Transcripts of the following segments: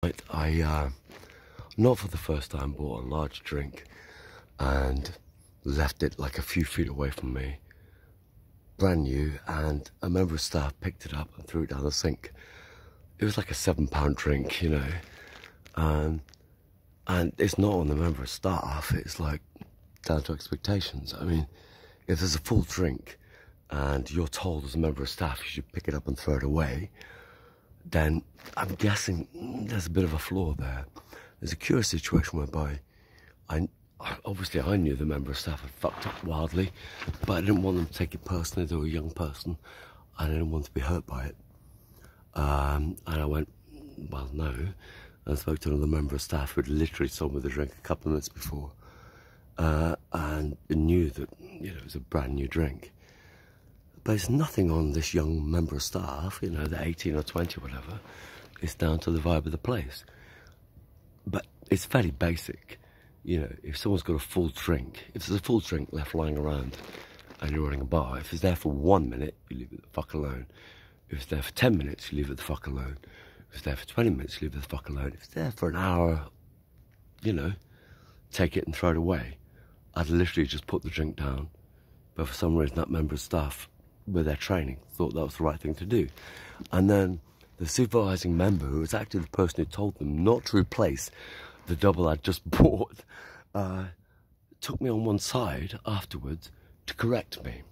I not for the first time, bought a large drink and left it like a few feet away from me, brand new, and a member of staff picked it up and threw it down the sink. It was like a £7 drink, you know, and it's not on the member of staff, it's like down to expectations. I mean, if there's a full drink and you're told as a member of staff you should pick it up and throw it away, then I'm guessing there's a bit of a flaw there. There's a curious situation whereby obviously I knew the member of staff had fucked up wildly, but I didn't want them to take it personally. They were a young person. I didn't want to be hurt by it. And I went, well, no. And I spoke to another member of staff who had literally sold me the drink a couple of minutes before, and knew that, you know, it was a brand new drink. But it's nothing on this young member of staff, you know, they're 18 or 20 or whatever. It's down to the vibe of the place. But it's fairly basic. You know, if someone's got a full drink, if there's a full drink left lying around and you're running a bar, if it's there for 1 minute, you leave it the fuck alone. If it's there for 10 minutes, you leave it the fuck alone. If it's there for 20 minutes, you leave it the fuck alone. If it's there for an hour, you know, take it and throw it away. I'd literally just put the drink down. But for some reason, that member of staff, with their training, thought that was the right thing to do. And then the supervising member, who was actually the person who told them not to replace the double I'd just bought, took me on one side afterwards to correct me.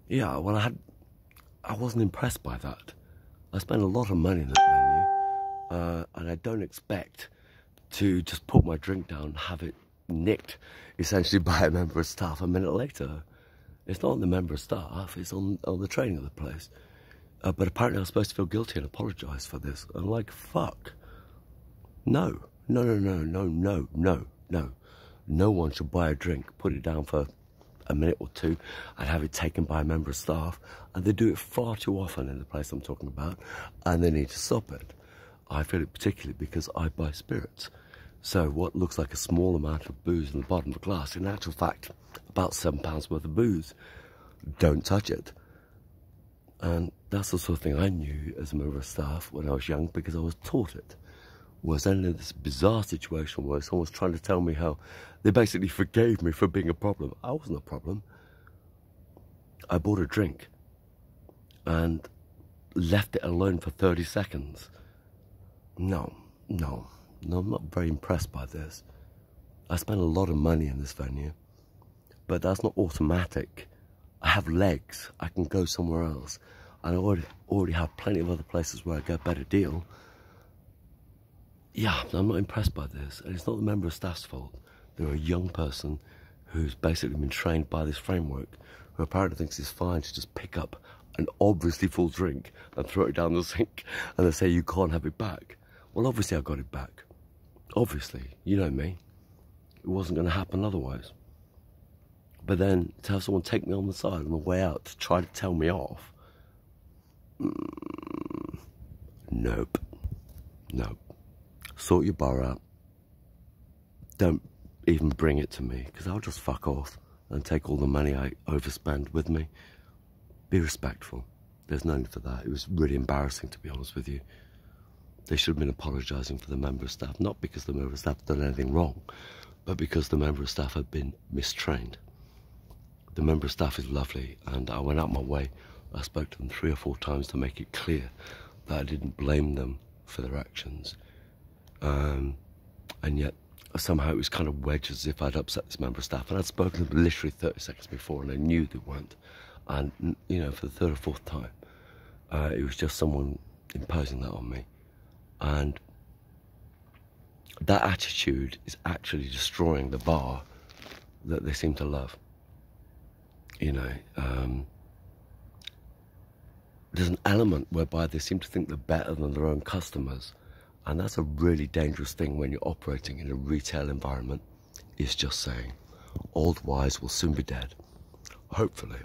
Yeah, well, I wasn't impressed by that. I spent a lot of money in that venue, and I don't expect to just put my drink down and have it nicked, essentially, by a member of staff a minute later. It's not on the member of staff, it's on the training of the place. But apparently I was supposed to feel guilty and apologise for this. I'm like, fuck. No. No one should buy a drink, put it down for a minute or two, and have it taken by a member of staff. And they do it far too often in the place I'm talking about, and they need to stop it. I feel it particularly because I buy spirits. So what looks like a small amount of booze in the bottom of a glass, in actual fact, about £7 worth of booze. Don't touch it. And that's the sort of thing I knew as a member of staff when I was young, because I was taught it. Was then in this bizarre situation where someone was trying to tell me how they basically forgave me for being a problem. I wasn't a problem. I bought a drink and left it alone for 30 seconds. No, I'm not very impressed by this. I spent a lot of money in this venue, but that's not automatic. I have legs, I can go somewhere else. And I already have plenty of other places where I get a better deal. Yeah, I'm not impressed by this. And it's not the member of staff's fault. They're a young person who's basically been trained by this framework, who apparently thinks it's fine to just pick up an obviously full drink and throw it down the sink, and they say you can't have it back. Well, obviously I got it back. Obviously, you know me. It wasn't going to happen otherwise. But then to have someone take me on the side on the way out to try to tell me off, nope. Sort your bar out. Don't even bring it to me, because I'll just fuck off and take all the money I overspend with me. Be respectful. There's no need for that. It was really embarrassing, to be honest with you. They should have been apologising for the member of staff, not because the member of staff had done anything wrong, but because the member of staff had been mistrained. The member of staff is lovely, and I went out my way. I spoke to them 3 or 4 times to make it clear that I didn't blame them for their actions. And yet, somehow it was kind of wedged as if I'd upset this member of staff. And I'd spoken to them literally 30 seconds before, and I knew they weren't. And, you know, for the 3rd or 4th time, it was just someone imposing that on me. And that attitude is actually destroying the bar that they seem to love. You know, there's an element whereby they seem to think they're better than their own customers. And that's a really dangerous thing when you're operating in a retail environment. It's just saying, old wives will soon be dead. Hopefully.